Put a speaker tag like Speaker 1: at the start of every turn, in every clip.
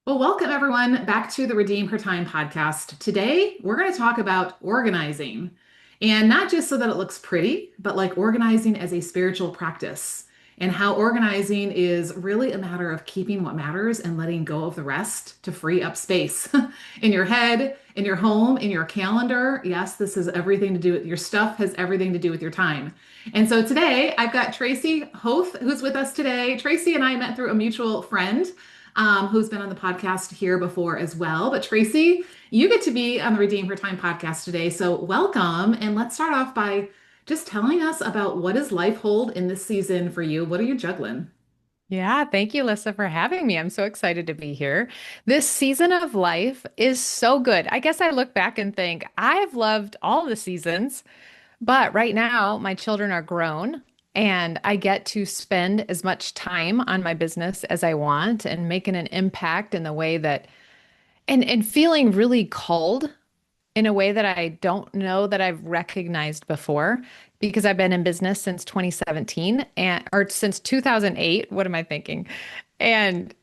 Speaker 1: Well, welcome everyone back to the Redeem Her Time podcast. Today, we're going to talk about organizing and not just so that it looks pretty, but like organizing as a spiritual practice and how organizing is really a matter of keeping what matters and letting go of the rest to free up space in your head, in your home, in your calendar. Yes, this has everything to do with your stuff, has everything to do with your time. And so today, I've got Tracy Hoth who's with us today. Tracy and I met through a mutual friend who's been on the podcast here before as well. But Tracy, you get to be on the Redeem Her Time podcast today. So welcome. And let's start off by just telling us about what does life hold in this season for you? What are you juggling?
Speaker 2: Yeah, thank you, Lisa, for having me. I'm so excited to be here. This season of life is so good. I guess I look back and think I've loved all the seasons, but right now my children are grown and I get to spend as much time on my business as I want and making an impact in the way that and feeling really called in a way that I don't know that I've recognized before because I've been in business since 2017 and or since 2008. What am I thinking? And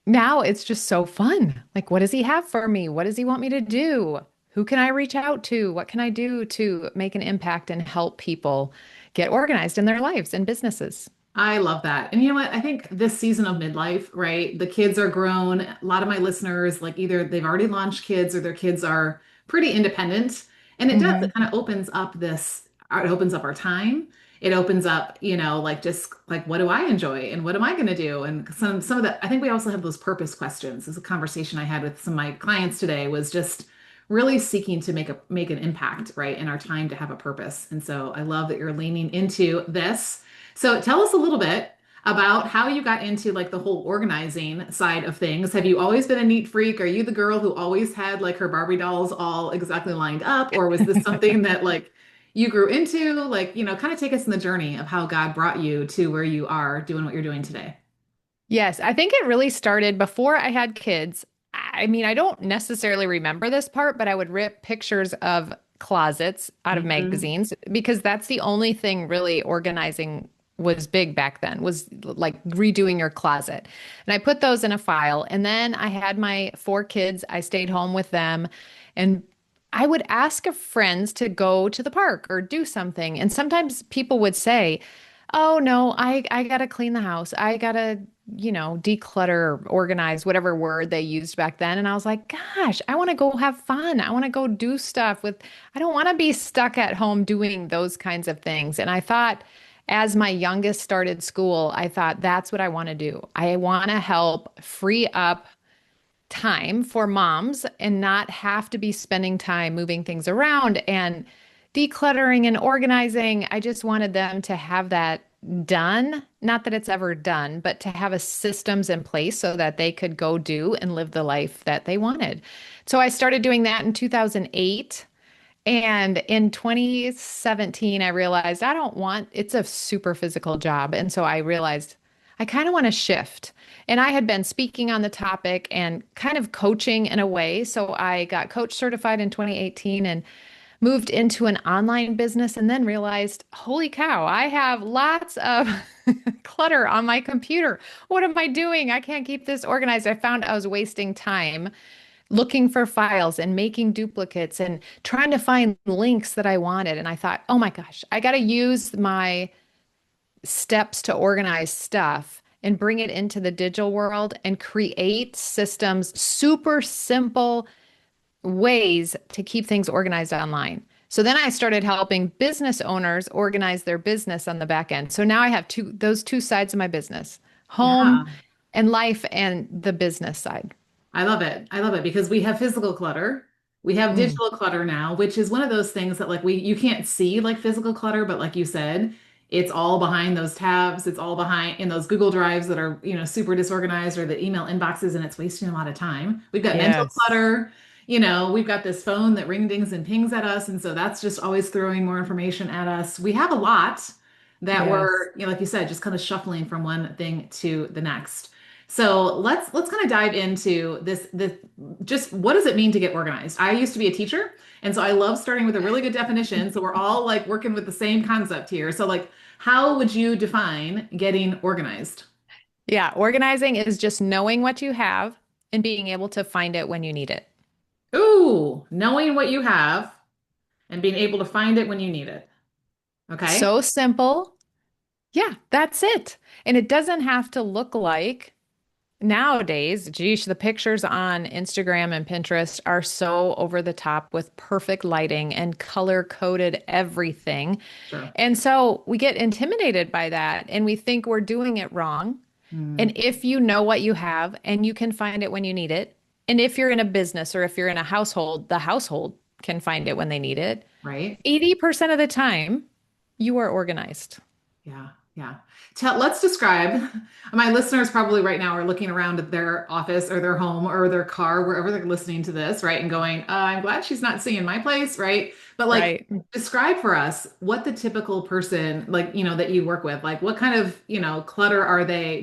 Speaker 2: now it's just so fun. Like, what does he have for me? What does he want me to do? Who can I reach out to? What can I do to make an impact and help people get organized in their lives and businesses?
Speaker 1: I love that. And you know what? I think this season of midlife, right? The kids are grown. A lot of my listeners, like either they've already launched kids or their kids are pretty independent. And it does,
Speaker 2: Hmm.
Speaker 1: it kind of opens up it opens up our time. It opens up, like just like what do I enjoy and what am I going to do? And some of the, I think we also have those purpose questions. This is a conversation I had with some of my clients today was just really seeking to make an impact, right, in our time to have a purpose. And so I love that you're leaning into this. So tell us a little bit about how you got into like the whole organizing side of things. Have you always been a neat freak? Are you the girl who always had like her Barbie dolls all exactly lined up? Or was this something that like you grew into? Like, kind of take us in the journey of how God brought you to where you are doing what you're doing today.
Speaker 2: Yes, I think it really started before I had kids. I mean, I don't necessarily remember this part, but I would rip pictures of closets out of
Speaker 1: Mhm.
Speaker 2: magazines because that's the only thing really organizing was big back then, was like redoing your closet. And I put those in a file. And then I had my four kids. I stayed home with them. And I would ask of friends to go to the park or do something. And sometimes people would say, "Oh no, I gotta clean the house. I gotta, declutter, organize, whatever word they used back then." And I was like, gosh, I want to go have fun. I want to go do stuff with, I don't want to be stuck at home doing those kinds of things. And I thought, as my youngest started school, I thought that's what I want to do. I want to help free up time for moms and not have to be spending time moving things around and decluttering and organizing. I just wanted them to have that done. Not that it's ever done, but to have a systems in place so that they could go do and live the life that they wanted. So I started doing that in 2008. And in 2017, I realized I don't want, it's a super physical job. And so I realized I kind of want to shift. And I had been speaking on the topic and kind of coaching in a way. So I got coach certified in 2018 and moved into an online business and then realized, holy cow, I have lots of clutter on my computer. What am I doing? I can't keep this organized. I found I was wasting time looking for files and making duplicates and trying to find links that I wanted. And I thought, oh my gosh, I got to use my steps to organize stuff and bring it into the digital world and create systems, super simple ways to keep things organized online. So then I started helping business owners organize their business on the back end. So now I have those two sides of my business, home
Speaker 1: Yeah.
Speaker 2: and life and the business side.
Speaker 1: I love it. I love it because we have physical clutter. We have
Speaker 2: Mm.
Speaker 1: digital clutter now, which is one of those things that like you can't see like physical clutter, but like you said, it's all behind those tabs. It's all behind in those Google Drives that are, super disorganized or the email inboxes and it's wasting a lot of time. We've got mental
Speaker 2: Yes.
Speaker 1: clutter, we've got this phone that ring dings and pings at us. And so that's just always throwing more information at us. We have a lot that
Speaker 2: Yes.
Speaker 1: we're, like you said, just kind of shuffling from one thing to the next. So let's kind of dive into this just what does it mean to get organized? I used to be a teacher, and so I love starting with a really good definition. So we're all like working with the same concept here. So like how would you define getting organized?
Speaker 2: Yeah, organizing is just knowing what you have and being able to find it when you need it.
Speaker 1: Ooh, knowing what you have and being able to find it when you need it. Okay.
Speaker 2: So simple. Yeah, that's it. And it doesn't have to look like nowadays, geesh, the pictures on Instagram and Pinterest are so over the top with perfect lighting and color coded everything.
Speaker 1: Sure.
Speaker 2: And so we get intimidated by that and we think we're doing it wrong. And
Speaker 1: Mm,
Speaker 2: if you know what you have and you can find it when you need it, and if you're in a business or if you're in a household, the household can find it when they need it.
Speaker 1: right.
Speaker 2: 80% of the time, you are organized.
Speaker 1: Yeah, yeah. Let's describe. My listeners probably right now are looking around at their office or their home or their car, wherever they're listening to this, right? And going, I'm glad she's not seeing my place, right? But like,
Speaker 2: Right.
Speaker 1: describe for us what the typical person, like, that you work with, like, what kind of, clutter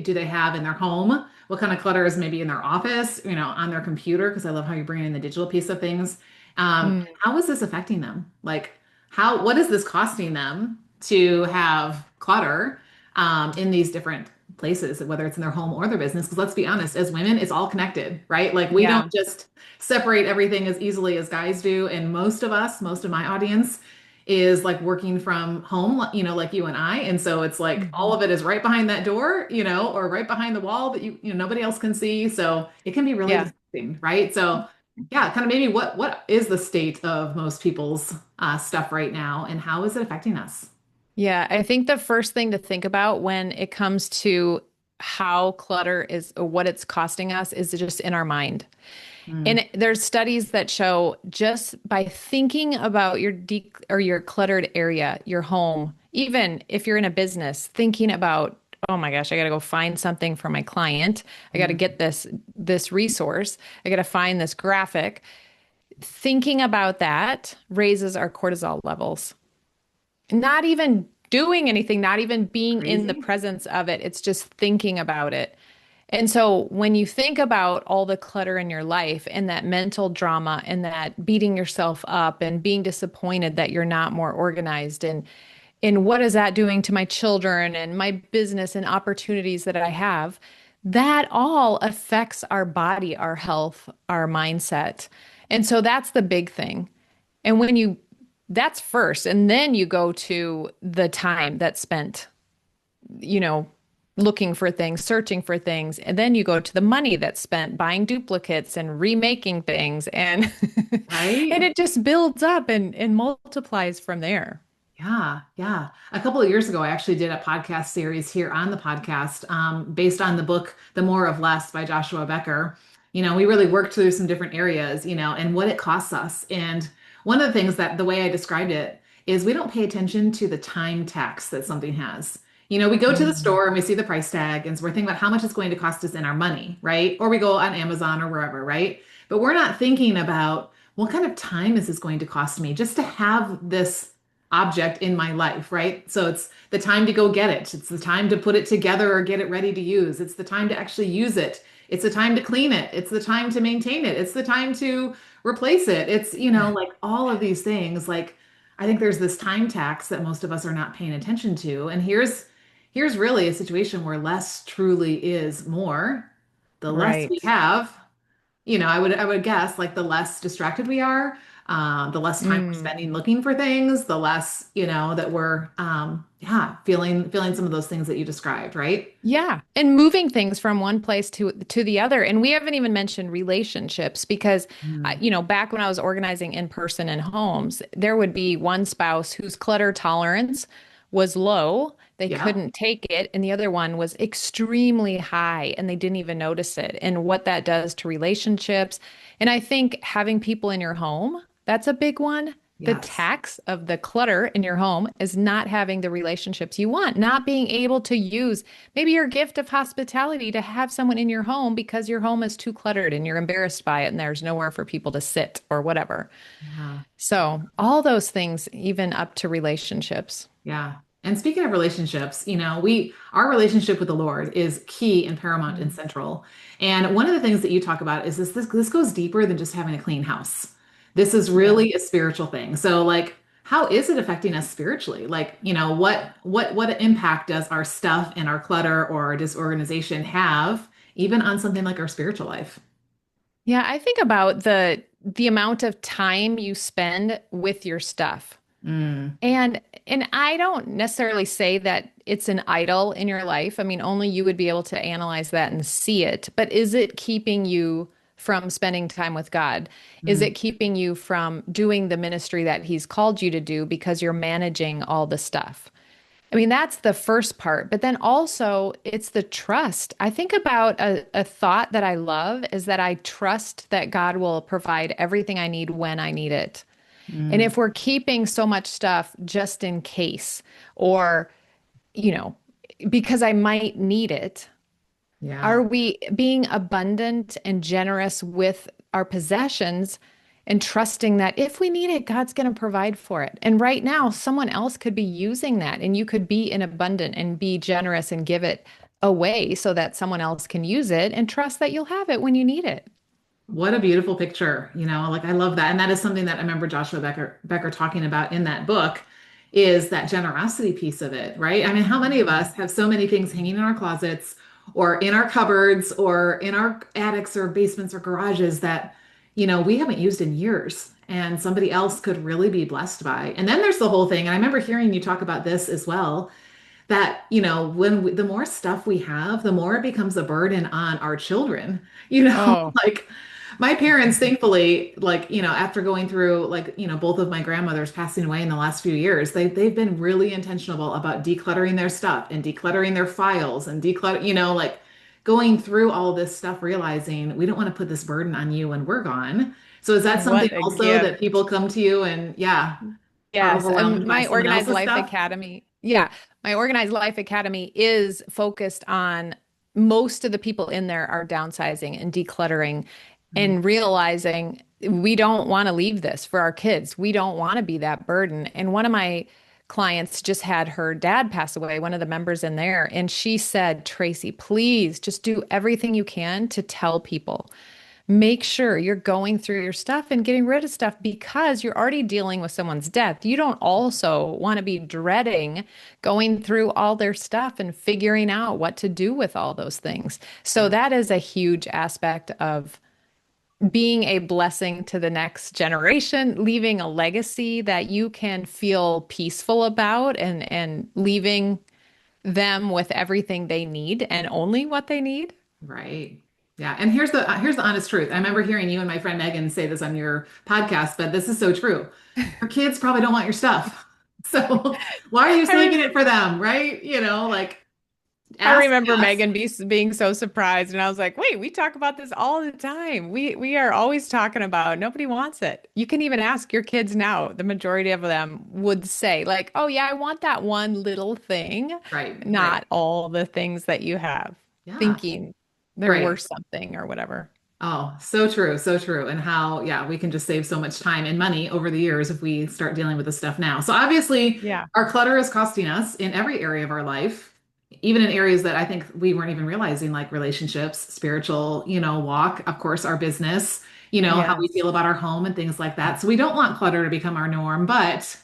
Speaker 1: do they have in their home? What kind of clutter is maybe in their office, on their computer? Because I love how you're bringing in the digital piece of things.
Speaker 2: Mm,
Speaker 1: How is this affecting them? Like, what is this costing them to have clutter in these different places, whether it's in their home or their business? Because let's be honest, as women, it's all connected, right? Like we don't
Speaker 2: yeah.
Speaker 1: just separate everything as easily as guys do. And most of my audience is like working from home, like you and I. And so it's like all
Speaker 2: Mhm.
Speaker 1: of it is right behind that door, or right behind the wall that nobody else can see. So it can be really
Speaker 2: Yeah.
Speaker 1: distracting, right? So yeah, kind of maybe what is the state of most people's stuff right now, and how is it affecting us?
Speaker 2: Yeah, I think the first thing to think about when it comes to how clutter is or what it's costing us is just in our mind.
Speaker 1: Mm,
Speaker 2: And there's studies that show just by thinking about your de or your cluttered area, your home, even if you're in a business, thinking about, oh my gosh, I got to go find something for my client. I got to
Speaker 1: mm,
Speaker 2: get this resource. I got to find this graphic. Thinking about that raises our cortisol levels. Not even doing anything, not even being in the
Speaker 1: crazy.
Speaker 2: presence of it. It's just thinking about it. And so when you think about all the clutter in your life and that mental drama and that beating yourself up and being disappointed that you're not more organized and what is that doing to my children and my business and opportunities that I have, that all affects our body, our health, our mindset. And so that's the big thing. And that's first. And then you go to the time that's spent, you know, looking for things, searching for things. And then you go to the money that's spent buying duplicates and remaking things. And
Speaker 1: Right?
Speaker 2: and it just builds up and multiplies from there.
Speaker 1: Yeah, yeah. A couple of years ago, I actually did a podcast series here on the podcast based on the book The More of Less by Joshua Becker. We really worked through some different areas, and what it costs us. And one of the things that the way I described it is we don't pay attention to the time tax that something has. We go to the
Speaker 2: Mm.
Speaker 1: store and we see the price tag, and so we're thinking about how much it's going to cost us in our money, right? Or we go on Amazon or wherever, right? But we're not thinking about what kind of time is this going to cost me just to have this object in my life, right? So it's the time to go get it. It's the time to put it together or get it ready to use. It's the time to actually use it. It's the time to clean it. It's the time to maintain it. It's the time to replace it. It's, like all of these things. Like I think there's this time tax that most of us are not paying attention to. And here's really a situation where less truly is more. The less we
Speaker 2: Right.
Speaker 1: have, I would guess like the less distracted we are, the less time we're
Speaker 2: Mm.
Speaker 1: spending looking for things, the less, that we're yeah, feeling some of those things that you described, right?
Speaker 2: Yeah, and moving things from one place to the other. And we haven't even mentioned relationships because
Speaker 1: Mm,
Speaker 2: back when I was organizing in person in homes, there would be one spouse whose clutter tolerance was low. They
Speaker 1: yeah.
Speaker 2: couldn't take it, and the other one was extremely high and they didn't even notice it. And what that does to relationships. And I think having people in your home, that's a big one. The
Speaker 1: Yes.
Speaker 2: tax of the clutter in your home is not having the relationships you want, not being able to use maybe your gift of hospitality to have someone in your home because your home is too cluttered and you're embarrassed by it and there's nowhere for people to sit or whatever.
Speaker 1: Yeah.
Speaker 2: So, all those things, even up to relationships.
Speaker 1: Yeah. And speaking of relationships, our relationship with the Lord is key and paramount and
Speaker 2: Mm.
Speaker 1: central. And one of the things that you talk about is this goes deeper than just having a clean house. This is
Speaker 2: Yeah.
Speaker 1: really a spiritual thing. So like how is it affecting us spiritually? Like, what impact does our stuff and our clutter or our disorganization have even on something like our spiritual life?
Speaker 2: Yeah, I think about the amount of time you spend with your stuff.
Speaker 1: Mm,
Speaker 2: And and I don't necessarily say that it's an idol in your life. I mean, only you would be able to analyze that and see it. But is it keeping you from spending time with God? Is
Speaker 1: mm.
Speaker 2: it keeping you from doing the ministry that He's called you to do because you're managing all the stuff? I mean, that's the first part. But then also, it's the trust. I think about a thought that I love is that I trust that God will provide everything I need when I need it. And
Speaker 1: Mm.
Speaker 2: if we're keeping so much stuff just in case, or, you know, because I might need it,
Speaker 1: Yeah.
Speaker 2: are we being abundant and generous with our possessions and trusting that if we need it, God's going to provide for it? And right now, someone else could be using that, and you could be in abundant and be generous and give it away so that someone else can use it and trust that you'll have it when you need it.
Speaker 1: What a beautiful picture. Like I love that. And that is something that I remember Joshua Becker talking about in that book is that generosity piece of it, right? I mean, how many of
Speaker 2: Mhm.
Speaker 1: us have so many things hanging in our closets or in our cupboards or in our attics or basements or garages that, we haven't used in years and somebody else could really be blessed by. And then there's the whole thing, and I remember hearing you talk about this as well, that, the more stuff we have, the more it becomes a burden on our children,
Speaker 2: Oh,
Speaker 1: like my parents, thankfully, like, after going through like, both of my grandmothers passing away in the last few years, they've been really intentional about decluttering their stuff and decluttering their files and declutter, like going through all this stuff, realizing we don't want to put this burden on you when we're gone. So is that something
Speaker 2: what a
Speaker 1: also that
Speaker 2: gift.
Speaker 1: people come to you and yeah, are
Speaker 2: Yes,
Speaker 1: overwhelmed by
Speaker 2: my
Speaker 1: someone
Speaker 2: Organized
Speaker 1: else's
Speaker 2: Life
Speaker 1: stuff?
Speaker 2: Academy. Yeah, my Organized Life Academy is focused on most of the people in there are downsizing and decluttering
Speaker 1: Mm.
Speaker 2: and realizing we don't want to leave this for our kids. We don't want to be that burden. And one of my clients just had her dad pass away, one of the members in there, and she said, Tracy, please just do everything you can to tell people. Make sure you're going through your stuff and getting rid of stuff because you're already dealing with someone's death. You don't also want to be dreading going through all their stuff and figuring out what to do with all those things. So
Speaker 1: Yeah.
Speaker 2: that is a huge aspect of being a blessing to the next generation, leaving a legacy that you can feel peaceful about and leaving them with everything they need and only what they need.
Speaker 1: Right. Yeah. And here's the honest truth. I remember hearing you and my friend Megan say this on your podcast, but this is so true. Your kids probably don't want your stuff. So why are you
Speaker 2: I
Speaker 1: saving
Speaker 2: remember
Speaker 1: it for them? Right? Like
Speaker 2: I
Speaker 1: ask,
Speaker 2: remember
Speaker 1: ask.
Speaker 2: Megan being so surprised, and I was like, "Wait, we talk about this all the time. We are always talking about nobody wants it. You can even ask your kids now. The majority of them would say, like, "Oh yeah, I want that one little thing,
Speaker 1: Right, right.
Speaker 2: not all the things that you have,"
Speaker 1: Yeah.
Speaker 2: thinking they're
Speaker 1: Right.
Speaker 2: worth something or whatever.
Speaker 1: Oh, so true, so true. And how, yeah, we can just save so much time and money over the years if we start dealing with this stuff now. So obviously,
Speaker 2: Yeah.
Speaker 1: our clutter is costing us in every area of our life, even in areas that I think we weren't even realizing, like relationships, spiritual, walk, of course, our business, how we
Speaker 2: Yes.
Speaker 1: feel about our home and things like that. So we don't want clutter to become our norm, but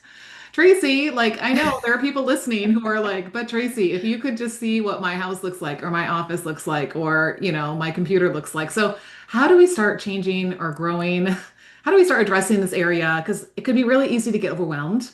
Speaker 1: Tracy, like I know there are people listening who are like, but Tracy, if you could just see what my house looks like or my office looks like or, my computer looks like. So how do we start changing or growing? How do we start addressing this area? Because it could be really easy to get overwhelmed.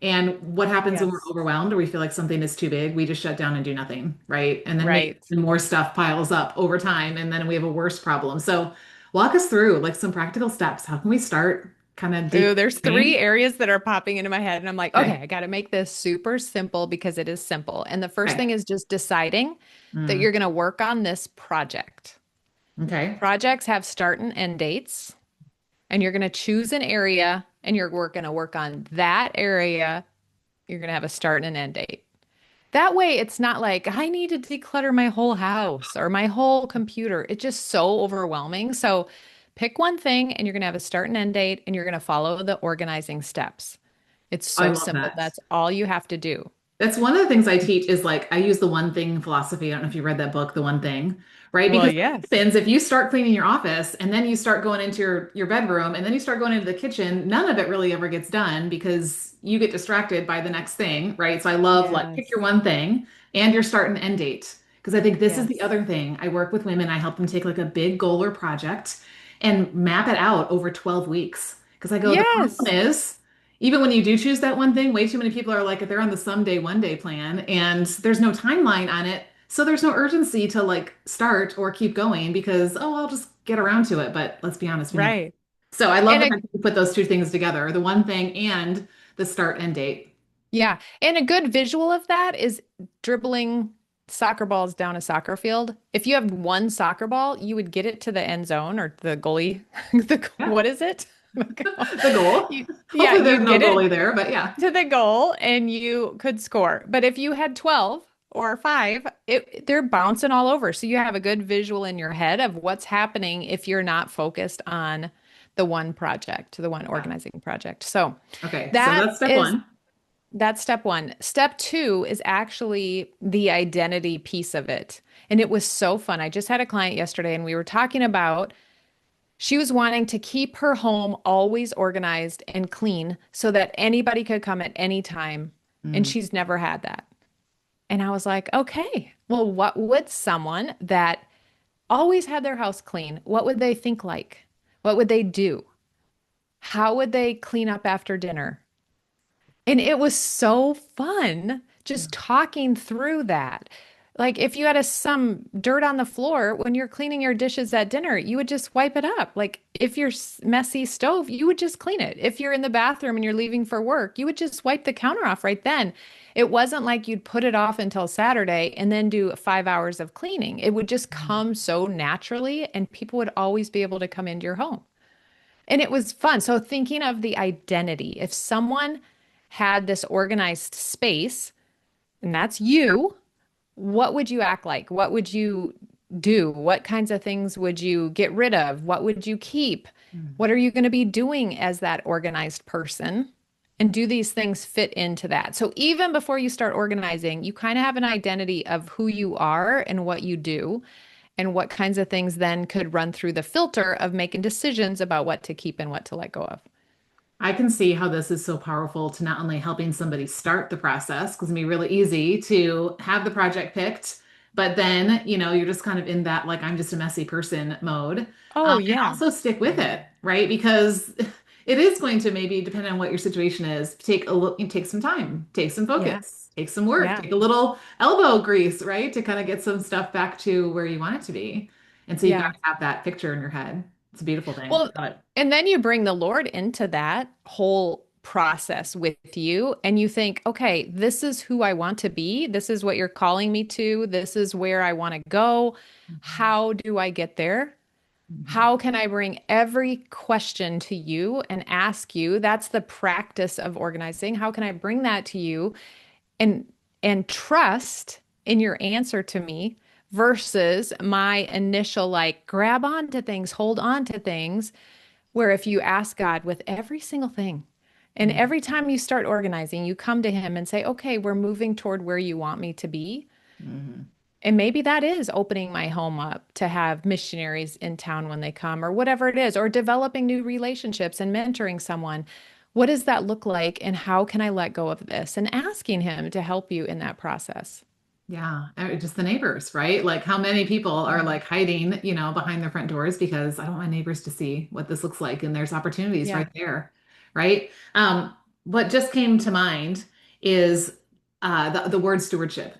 Speaker 1: And what happens when we're
Speaker 2: Yes.
Speaker 1: overwhelmed or we feel like something is too big? We just shut down and do nothing, right? And then maybe
Speaker 2: Right.
Speaker 1: more stuff piles up over time and then we have a worse problem. So walk us through like some practical steps. How can we start kind of
Speaker 2: Ooh, there's three
Speaker 1: decluttering?
Speaker 2: areas that are popping into my head, and I'm like, okay,
Speaker 1: Okay.
Speaker 2: I got to make this super simple because it is simple. And the first
Speaker 1: Okay.
Speaker 2: thing is just deciding that
Speaker 1: Mm,
Speaker 2: you're going to work on this project.
Speaker 1: okay.
Speaker 2: Projects have start and end dates, and you're going to choose an area and you're going to work on that area. You're going to have a start and an end date. That way, it's not like I need to declutter my whole house or my whole computer. It's just so overwhelming. So pick one thing and you're going to have a start and end date and you're going to follow the organizing steps. It's
Speaker 1: I
Speaker 2: so
Speaker 1: love
Speaker 2: simple.
Speaker 1: that.
Speaker 2: That's all you have to do.
Speaker 1: That's one of the things I teach is like I use the one thing philosophy. I don't know if you read that book, The One Thing, right?
Speaker 2: Well,
Speaker 1: Because
Speaker 2: yes.
Speaker 1: what happens if you start cleaning your office and then you start going into your bedroom and then you start going into the kitchen, none of it really ever gets done because you get distracted by the next thing, right? So I love like pick your
Speaker 2: Yes.
Speaker 1: one thing and your start and end date. Because I think this is the
Speaker 2: Yes.
Speaker 1: other thing. I work with women, I help them take like a big goal or project and map it out over 12 weeks. Because I go, the problem
Speaker 2: Yes.
Speaker 1: is, even when you do choose that one thing, way too many people are like, they're on the someday, one day plan, and there's no timeline on it. So there's no urgency to like start or keep going because, oh, I'll just get around to it. But let's be honest, we never.
Speaker 2: Right.
Speaker 1: So I love
Speaker 2: And
Speaker 1: the
Speaker 2: a
Speaker 1: fact that you put those two things together, the one thing and the start and date.
Speaker 2: Yeah. And a good visual of that is dribbling soccer balls down a soccer field. If you have one soccer ball, you would get it to the end zone or the goalie.
Speaker 1: Yeah,
Speaker 2: What is it?
Speaker 1: the goal.
Speaker 2: Yeah,
Speaker 1: Hopefully there's
Speaker 2: you'd
Speaker 1: no
Speaker 2: get it
Speaker 1: goalie there, but yeah.
Speaker 2: to the goal and you could score. But if you had 12 or five, they're bouncing all over. So you have a good visual in your head of what's happening if you're not focused on the one project, the one
Speaker 1: Yeah.
Speaker 2: organizing project. So
Speaker 1: Okay, so
Speaker 2: that
Speaker 1: that's step
Speaker 2: is
Speaker 1: one.
Speaker 2: that's step one. Step two is actually the identity piece of it. And it was so fun. I just had a client yesterday and we were talking about she was wanting to keep her home always organized and clean so that anybody could come at any time. And
Speaker 1: Mm,
Speaker 2: she's never had that. And I was like, okay, well, what would someone that always had their house clean, what would they think like? What would they do? How would they clean up after dinner? And it was so fun
Speaker 1: yeah.
Speaker 2: just talking through that. Like if you had some dirt on the floor when you're cleaning your dishes at dinner, you would just wipe it up. Like if your messy stove, you would just clean it. If you're in the bathroom and you're leaving for work, you would just wipe the counter off right then. It wasn't like you'd put it off until Saturday and then do 5 hours of cleaning. It would just
Speaker 1: Mm,
Speaker 2: come so naturally and people would always be able to come into your home. And it was fun. So thinking of the identity, if someone had this organized space, and that's you, what would you act like? What would you do? What kinds of things would you get rid of? What would you keep?
Speaker 1: mm.
Speaker 2: What are you going to be doing as that organized person? And do these things fit into that? So even before you start organizing, you kind of have an identity of who you are and what you do, and what kinds of things then could run through the filter of making decisions about what to keep and what to let go of.
Speaker 1: I can see how this is so powerful to not only helping somebody start the process, because it can be really easy to have the project picked, but then, you're just kind of in that, like, I'm just a messy person mode.
Speaker 2: Oh,
Speaker 1: And
Speaker 2: yeah.
Speaker 1: also stick with it, right? Because it is going to maybe, depending on what your situation is, take a look, take some time, take some
Speaker 2: Yeah.
Speaker 1: focus, take some work,
Speaker 2: Yeah.
Speaker 1: take a little elbow grease, right? To kind of get some stuff back to where you want it to be. And so you've got
Speaker 2: Yeah.
Speaker 1: to have that picture in your head. It's a beautiful thing.
Speaker 2: Well,
Speaker 1: Love it.
Speaker 2: and then you bring the Lord into that whole process with you, and you think, okay, this is who I want to be. This is what you're calling me to. This is where I want to go.
Speaker 1: Mhm.
Speaker 2: How do I get there?
Speaker 1: Mhm.
Speaker 2: How can I bring every question to you and ask you? That's the practice of organizing. How can I bring that to you and trust in your answer to me versus my initial like grab on to things, hold on to things, where if you ask God with every single thing, and
Speaker 1: Mhm.
Speaker 2: every time you start organizing, you come to him and say, "Okay, we're moving toward where you want me to be."
Speaker 1: Mhm.
Speaker 2: And maybe that is opening my home up to have missionaries in town when they come, or whatever it is, or developing new relationships and mentoring someone. What does that look like? And how can I let go of this? And asking him to help you in that process.
Speaker 1: Yeah, just the neighbors, right? Like how many people are
Speaker 2: Mhm.
Speaker 1: like hiding, behind their front doors because I don't want my neighbors to see what this looks like, and there's opportunities
Speaker 2: Yeah.
Speaker 1: right there, right? What just came to mind is the word stewardship.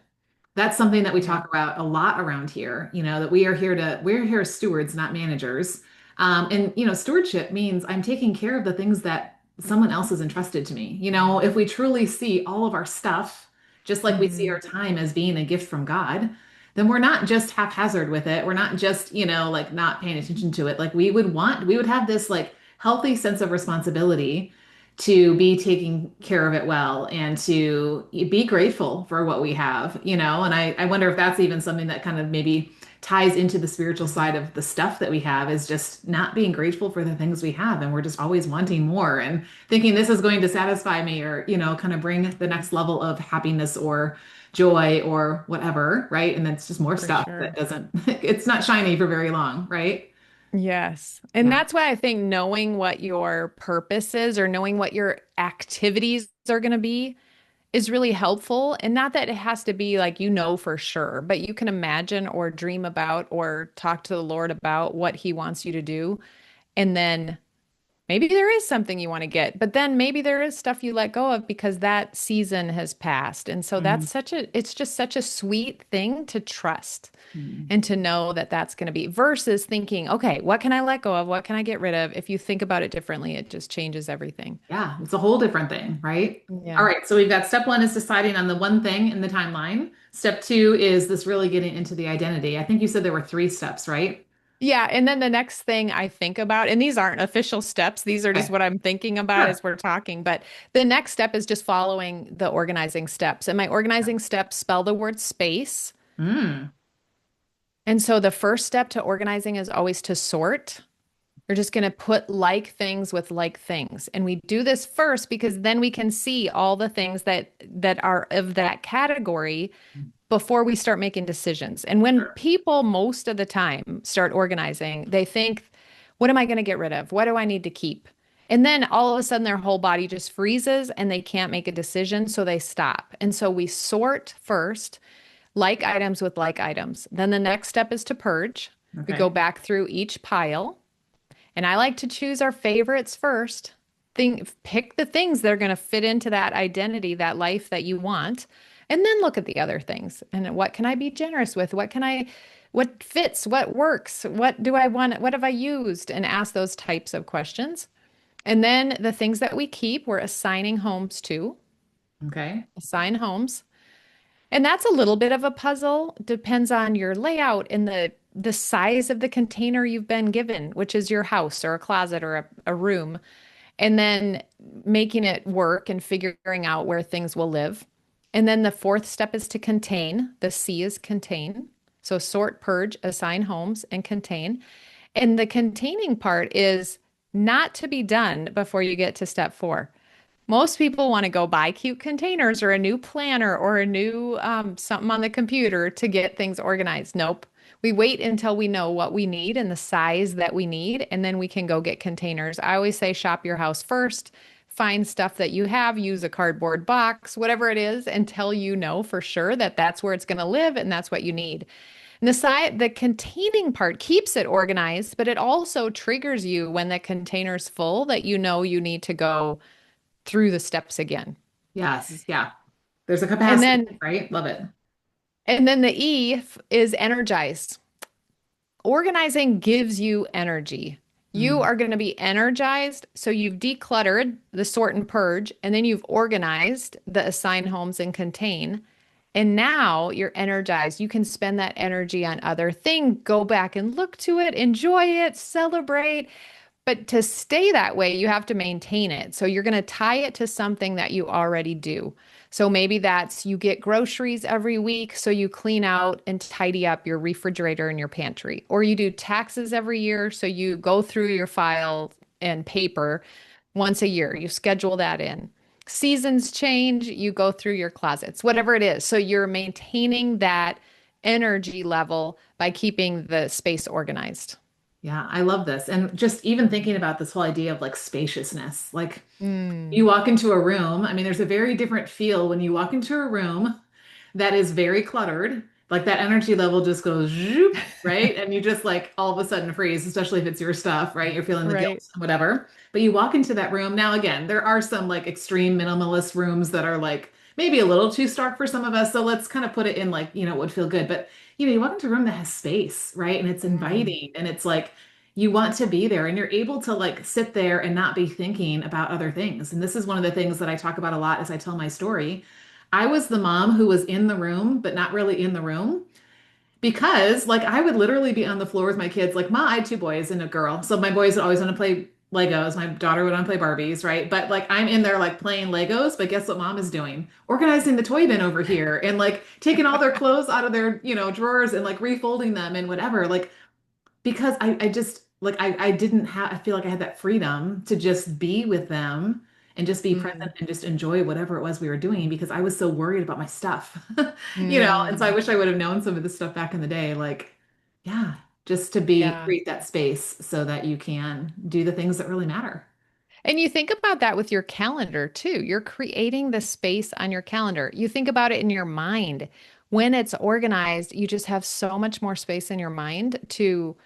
Speaker 1: That's something that we
Speaker 2: Yeah.
Speaker 1: talk about a lot around here, that we're here as stewards, not managers. And stewardship means I'm taking care of the things that someone else has entrusted to me. If we truly see all of our stuff, just like we see
Speaker 2: Hmm.
Speaker 1: our time as being a gift from God, then we're not just haphazard with it. We're not just, like not paying attention to it. Like we would have this like healthy sense of responsibility to be taking care of it well and to be grateful for what we have, and I wonder if that's even something that kind of maybe ties into the spiritual side of the stuff that we have is just not being grateful for the things we have. And we're just always wanting more and thinking this is going to satisfy me or, kind of bring the next level of happiness or joy or whatever, right? And then it's just more
Speaker 2: For
Speaker 1: stuff that
Speaker 2: sure.
Speaker 1: doesn't, it's not shiny for very long, right?
Speaker 2: Yes. And
Speaker 1: Yeah.
Speaker 2: that's why I think knowing what your purpose is or knowing what your activities are going to be is really helpful. And not that it has to be like, for sure, but you can imagine or dream about or talk to the Lord about what he wants you to do. And then maybe there is something you want to get, but then maybe there is stuff you let go of because that season has passed. And so
Speaker 1: Mm,
Speaker 2: it's just such a sweet thing to trust
Speaker 1: mm.
Speaker 2: and to know that that's going to be versus thinking, okay, what can I let go of? What can I get rid of? If you think about it differently, it just changes everything.
Speaker 1: Yeah, it's a whole different thing, right? All
Speaker 2: Yeah.
Speaker 1: right, so we've got step one is deciding on the one thing in the timeline. Step two is this really getting into the identity. I think you said there were three steps, right?
Speaker 2: Yeah. And then the next thing I think about, and these aren't official steps, these are just
Speaker 1: Okay,
Speaker 2: what I'm thinking about
Speaker 1: sure.
Speaker 2: as we're talking. But the next step is just following the organizing steps. And my organizing steps spell the word space.
Speaker 1: Mm,
Speaker 2: And so the first step to organizing is always to sort. We're just going to put like things with like things. And we do this first because then we can see all the things that are of that category before we start making decisions. And when
Speaker 1: sure.
Speaker 2: people most of the time start organizing, they think, what am I going to get rid of? What do I need to keep? And then all of a sudden their whole body just freezes and they can't make a decision, so they stop. And so we sort first, like items with like items. Then the next step is to purge. We go
Speaker 1: Okay.
Speaker 2: back through each pile, and I like to choose our favorites first. Pick the things that are going to fit into that identity, that life that you want, and then look at the other things. And what can I be generous with? What fits? What works? What do I want? What have I used? And ask those types of questions. And then the things that we keep, we're assigning homes to,
Speaker 1: Okay.
Speaker 2: assign homes. And that's a little bit of a puzzle. Depends on your layout and the size of the container you've been given, which is your house or a closet or a room, and then making it work and figuring out where things will live. And then the fourth step is to contain. The C is contain. So sort, purge, assign homes, and contain. And the containing part is not to be done before you get to step four. Most people want to go buy cute containers or a new planner or a new something on the computer to get things organized. Nope. We wait until we know what we need and the size that we need, and then we can go get containers. I always say shop your house first, find stuff that you have, use a cardboard box, whatever it is, until you know for sure that that's where it's going to live and that's what you need. And the containing part keeps it organized, but it also triggers you when the container's full that you know you need to go through the steps again.
Speaker 1: Yes. Yeah. There's a
Speaker 2: And
Speaker 1: capacity,
Speaker 2: then
Speaker 1: right? Love it.
Speaker 2: the is energize. Organizing gives you energy. You
Speaker 1: Mm,
Speaker 2: are going to be energized. So you've decluttered the sort and purge, and then you've organized the assign homes and contain. And now you're energized. You can spend that energy on other things. Go back and look to it, enjoy it, celebrate. But to stay that way, you have to maintain it. So you're going to tie it to something that you already do. So maybe that's you get groceries every week, so you clean out and tidy up your refrigerator and your pantry. Or you do taxes every year, so you go through your file and paper once a year. You schedule that in. Seasons change, you go through your closets, whatever it is. So you're maintaining that energy level by keeping the space organized.
Speaker 1: yeah, I love this. And just even thinking about this whole idea of like spaciousness, like you
Speaker 2: Mm,
Speaker 1: walk into a room, I mean, there's a very different feel when you walk into a room that is very cluttered. Like that energy level just goes zoop, right? And you just like all of a sudden freeze, especially if it's your stuff, right? You're feeling the
Speaker 2: right.
Speaker 1: guilt, whatever. But you walk into that room. Now, again, there are some like extreme minimalist rooms that are like maybe a little too stark for some of us. So let's kind of put it in like, it would feel good. But you walk into a room that has space, right? And it's
Speaker 2: Mm,
Speaker 1: inviting and it's like you want to be there and you're able to like sit there and not be thinking about other things. And this is one of the things that I talk about a lot as I tell my story. I was the mom who was in the room, but not really in the room because like I would literally be on the floor with my kids. Like I had two boys and a girl. So my boys would always want to play Legos. My daughter would want to play Barbies, right? But like I'm in there like playing Legos, but guess what mom is doing? Organizing the toy bin over here and like taking all their clothes out of their, drawers and like refolding them and whatever. Like because I just like I didn't have I feel like I had that freedom to just be with them and just be present
Speaker 2: mm,
Speaker 1: and just enjoy whatever it was we were doing because I was so worried about my stuff. And so I
Speaker 2: mm.
Speaker 1: wish I would have known some of this stuff back in the day like yeah, just to be
Speaker 2: Yeah.
Speaker 1: create that space so that you can do the things that really matter.
Speaker 2: And you think about that with your calendar too. You're creating the space on your calendar. You think about it in your mind. When it's organized, you just have so much more space in your mind to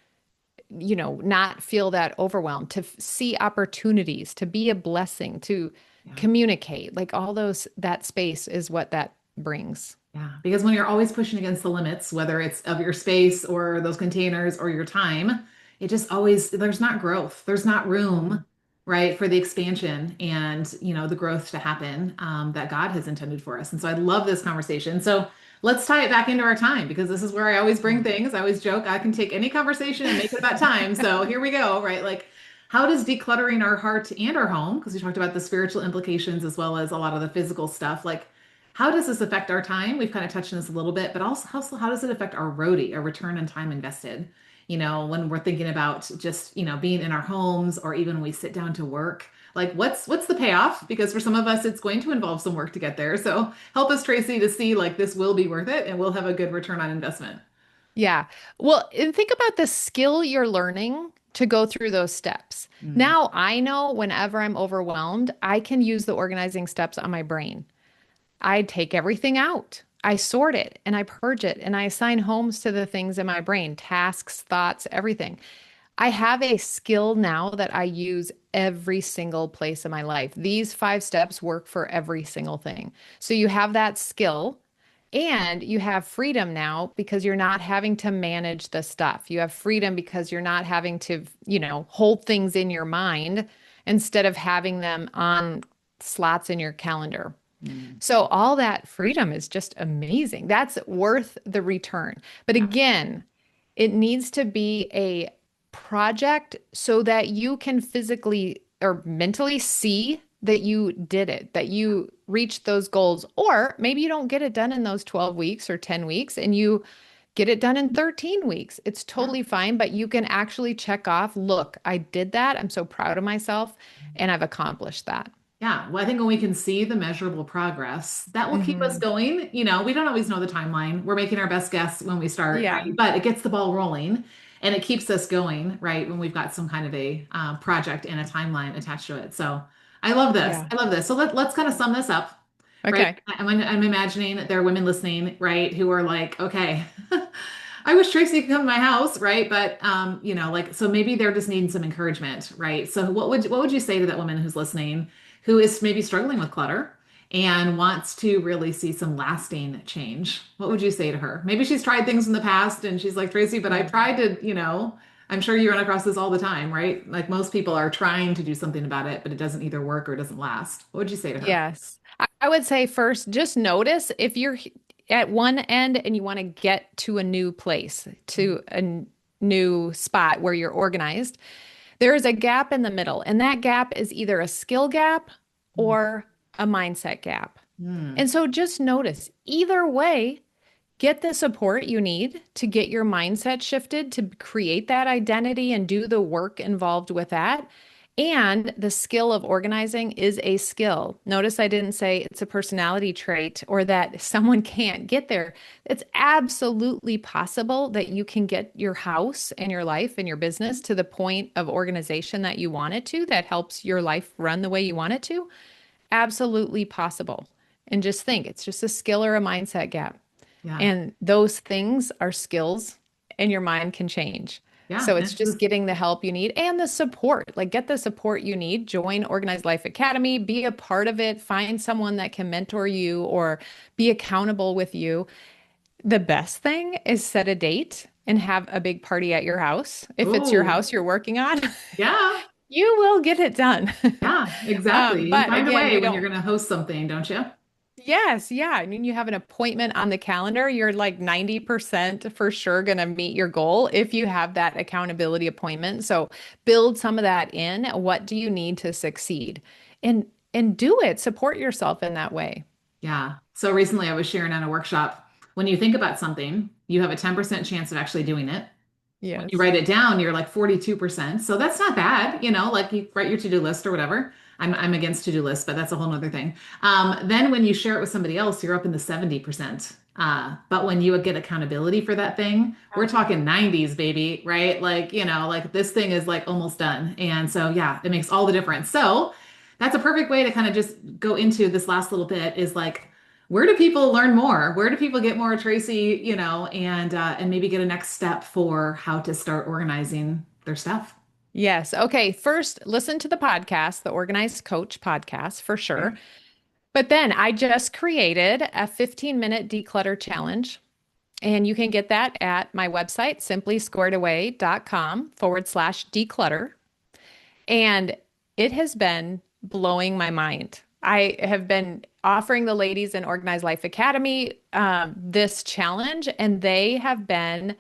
Speaker 2: not feel that overwhelmed, to see opportunities, to be a blessing, to
Speaker 1: Yeah.
Speaker 2: communicate, like all those, that space is what that brings.
Speaker 1: Yeah, because when you're always pushing against the limits, whether it's of your space or those containers or your time, it just always, there's not growth. There's not
Speaker 2: Mhm.
Speaker 1: room, right, for the expansion and, the growth to happen that God has intended for us. And so I love this conversation. So let's tie it back into our time because this is where I always bring things. I always joke I can take any conversation and make it about time. So here we go, right? Like, how does decluttering our heart and our home, because we talked about the spiritual implications as well as a lot of the physical stuff, like, how does this affect our time? We've kind of touched on this a little bit, but also how does it affect our ROTI, our return on time invested? When we're thinking about just, being in our homes or even when we sit down to work, like what's the payoff? Because for some of us, it's going to involve some work to get there. So help us, Tracy, to see like this will be worth it and we'll have a good return on investment.
Speaker 2: Yeah. Well, and think about the skill you're learning to go through those steps.
Speaker 1: Mm.
Speaker 2: Now I know whenever I'm overwhelmed, I can use the organizing steps on my brain. I take everything out. I sort it and I purge it and I assign homes to the things in my brain, tasks, thoughts, everything. I have a skill now that I use every single place in my life. These 5 steps work for every single thing. So you have that skill and you have freedom now because you're not having to manage the stuff. You have freedom because you're not having to, hold things in your mind instead of having them on slots in your calendar.
Speaker 1: Mm.
Speaker 2: So all that freedom is just amazing. That's worth the return. But
Speaker 1: Yeah.
Speaker 2: again, it needs to be a project so that you can physically or mentally see that you did it, that you reached those goals. Or maybe you don't get it done in those 12 weeks or 10 weeks and you get it done in 13 weeks. It's
Speaker 1: Yeah.
Speaker 2: totally fine, but you can actually check off, look, I did that. I'm so proud of myself and I've accomplished that.
Speaker 1: Yeah, well, I think when we can see the measurable progress, that will keep us
Speaker 2: Hmm.
Speaker 1: going. We don't always know the timeline. We're making our best guess when we start,
Speaker 2: Yeah.
Speaker 1: right? But it gets the ball rolling and it keeps us going, right? When we've got some kind of a project and a timeline attached to it. So I love this.
Speaker 2: Yeah.
Speaker 1: I love this. So let's kind of sum this up, right?
Speaker 2: Okay.
Speaker 1: I'm imagining that there are women listening, right, who are like, okay, I wish Tracy could come to my house, right? But like so maybe they're just needing some encouragement, right? So what would you say to that woman who's listening, who is maybe struggling with clutter and wants to really see some lasting change? What would you say to her? Maybe she's tried things in the past and she's like, Tracy, but I
Speaker 2: Yeah.
Speaker 1: tried to, I'm sure you run across this all the time, right? Like most people are trying to do something about it, but it doesn't either work or doesn't last. What would you say to her?
Speaker 2: Yes. I would say first, just notice if you're at one end and you want to get to a new place, to a new spot where you're organized, there is a gap in the middle. And that gap is either a skill gap or a mindset gap.
Speaker 1: Mm.
Speaker 2: And so just notice either way, get the support you need to get your mindset shifted to create that identity and do the work involved with that. And the skill of organizing is a skill. Notice I didn't say it's a personality trait or that someone can't get there. It's absolutely possible that you can get your house and your life and your business to the point of organization that you want it to, that helps your life run the way you want it to. Absolutely possible. And just think, it's just a skill or a mindset gap.
Speaker 1: Yeah.
Speaker 2: And those things are skills and your mind can change.
Speaker 1: Yeah.
Speaker 2: So it's
Speaker 1: And
Speaker 2: just getting the help you need and the support. Like get the support you need. Join Organized Life Academy, be a part of it, find someone that can mentor you or be accountable with you. The best thing is set a date and have a big party at your house. If it's your
Speaker 1: oh,
Speaker 2: house you're working on,
Speaker 1: yeah.
Speaker 2: you will get it done.
Speaker 1: Yeah, exactly. You
Speaker 2: But
Speaker 1: find a
Speaker 2: again,
Speaker 1: way
Speaker 2: you
Speaker 1: when you're
Speaker 2: don't.
Speaker 1: going to host something, don't you?
Speaker 2: Yes, yeah. I mean, you have an appointment on the calendar, you're like 90% for sure going to meet your goal if you have that accountability appointment. So build some of that in. What do you need to succeed? And do it. Support yourself in that way.
Speaker 1: Yeah. So recently I was sharing on a workshop. When you think about something, you have a 10% chance of actually doing it. When you
Speaker 2: Yes.
Speaker 1: write it down, you're like 42%. So that's not bad, like you write your to-do list or whatever. I'm against to-do lists, but that's a whole nother thing. Then when you share it with somebody else, you're up in the 70%. But when you get accountability for that thing, we're talking 90s, baby, right? Like, like this thing is like almost done. And so, yeah, it makes all the difference. So that's a perfect way to kind of just go into this last little bit is like, where do people learn more? Where do people get more, Tracy, and maybe get a next step for how to start organizing their stuff.
Speaker 2: Yes. Okay. First, listen to the podcast, the Organized Coach podcast for sure. But then I just created a 15-minute declutter challenge. And you can get that at my website, simplysquaredaway.com/declutter. And it has been blowing my mind. I have been offering the ladies in Organized Life Academy this challenge, and they have been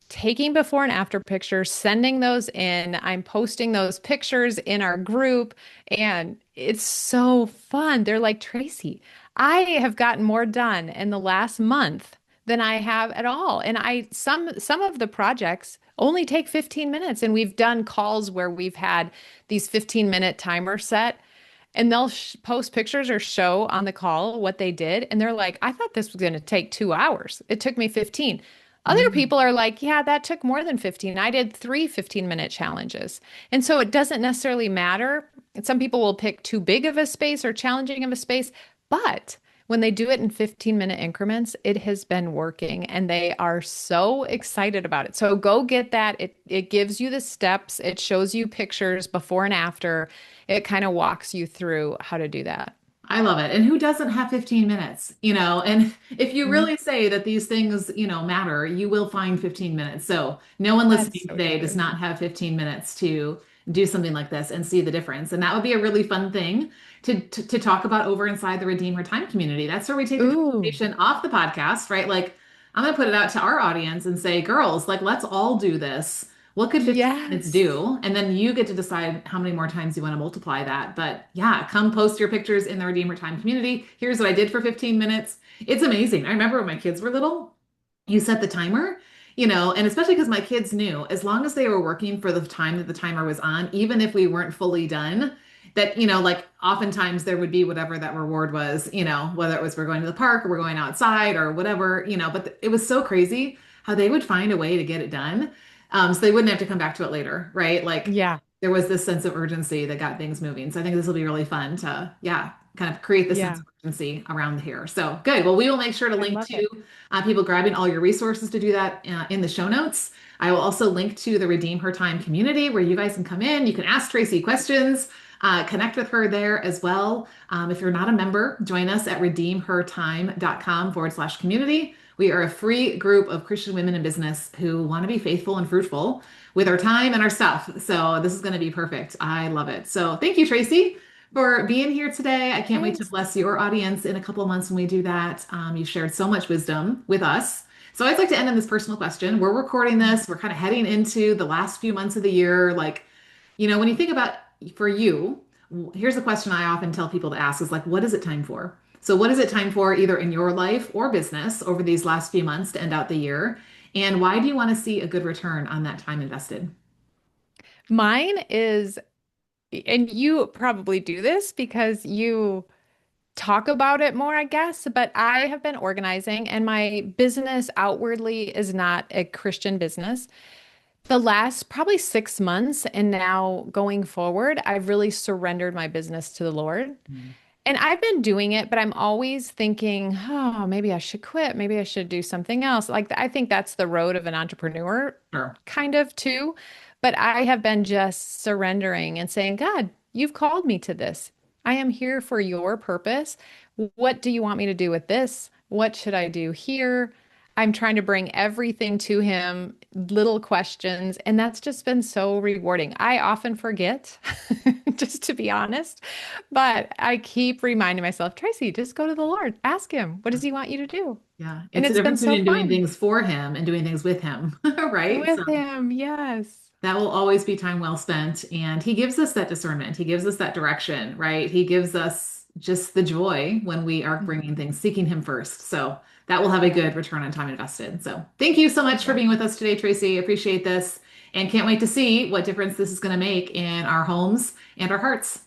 Speaker 2: taking before and after pictures, sending those in. I'm posting those pictures in our group, and it's so fun. They're like, Tracy, I have gotten more done in the last month than I have at all. And some of the projects only take 15 minutes, and we've done calls where we've had these 15-minute timers set. And they'll post pictures or show on the call what they did. And they're like, I thought this was going to take 2 hours. It took me 15. Other
Speaker 1: Mm.
Speaker 2: people are like, yeah, that took more than 15. I did three 15-minute challenges. And so it doesn't necessarily matter. And some people will pick too big of a space or challenging of a space, but when they do it in 15-minute increments, it has been working and they are so excited about it. So go get that. It gives you the steps, it shows you pictures before and after. It kind of walks you through how to do that.
Speaker 1: I love it. And who doesn't have 15 minutes, And if you
Speaker 2: Mhm.
Speaker 1: really say that these things, matter, you will find 15 minutes. So no one
Speaker 2: That's
Speaker 1: listening
Speaker 2: so
Speaker 1: today does
Speaker 2: true.
Speaker 1: not have 15 minutes to do something like this and see the difference. And that would be a really fun thing to talk about over inside the Redeem Her Time community. That's where we take the
Speaker 2: Ooh,
Speaker 1: conversation off the podcast, right? Like I'm going to put it out to our audience and say, girls, like let's all do this. What could 15 minutes
Speaker 2: yes.
Speaker 1: do? And then you get to decide how many more times you want to multiply that. But yeah, come post your pictures in the Redeemer Time community. Here's what I did for 15 minutes. It's amazing. I remember when my kids were little, you set the timer, and especially because my kids knew as long as they were working for the time that the timer was on, even if we weren't fully done, that, like oftentimes there would be whatever that reward was, whether it was we're going to the park or we're going outside or whatever, but it was so crazy how they would find a way to get it done. So they wouldn't have to come back to it later, right? Like
Speaker 2: Yeah.
Speaker 1: there was this sense of urgency that got things moving. So I think this will be really fun to, yeah, kind of create this sense
Speaker 2: Yeah.
Speaker 1: of urgency around here. So good. Well, we will make sure to
Speaker 2: I
Speaker 1: link
Speaker 2: love it.
Speaker 1: to people grabbing all your resources to do that in the show notes. I will also link to the Redeem Her Time community where you guys can come in. You can ask Tracy questions, connect with her there as well. If you're not a member, join us at redeemhertime.com/community. We are a free group of Christian women in business who want to be faithful and fruitful with our time and our stuff. So this is going to be perfect. I love it. So thank you, Tracy, for being here today. I can't wait to
Speaker 2: Thanks.
Speaker 1: bless your audience in a couple of months when we do that. You've shared so much wisdom with us. So I'd like to end on this personal question. We're recording this. We're kind of heading into the last few months of the year. Like, when you think about for you, here's a question I often tell people to ask is like, what is it time for? So what is it time for either in your life or business over these last few months to end out the year? And why do you want to see a good return on that time invested?
Speaker 2: Mine is, and you probably do this because you talk about it more, I guess, but I have been organizing and my business outwardly is not a Christian business. The last probably 6 months and now going forward, I've really surrendered my business to the Lord.
Speaker 1: Mm.
Speaker 2: And I've been doing it, but I'm always thinking, oh, maybe I should quit. Maybe I should do something else. Like, I think that's the road of an entrepreneur,
Speaker 1: Sure.
Speaker 2: kind of too. But I have been just surrendering and saying, God, you've called me to this. I am here for your purpose. What do you want me to do with this? What should I do here? I'm trying to bring everything to him, little questions, and that's just been so rewarding. I often forget, just to be honest, but I keep reminding myself, Tracy, just go to the Lord, ask him, what does he want you to do?
Speaker 1: Yeah.
Speaker 2: And
Speaker 1: It's the
Speaker 2: it's been
Speaker 1: difference
Speaker 2: so
Speaker 1: between doing
Speaker 2: fun
Speaker 1: things for him and doing things with him, right? So
Speaker 2: with him. Yes.
Speaker 1: that will always be time well spent. And he gives us that discernment. He gives us that direction, right? He gives us just the joy when we are bringing
Speaker 2: Mhm.
Speaker 1: things, seeking him first. So that will have a good return on time invested. So thank you so much for
Speaker 2: Yeah.
Speaker 1: being with us today, Tracy. Appreciate this and can't wait to see what difference this is going to make in our homes and our hearts.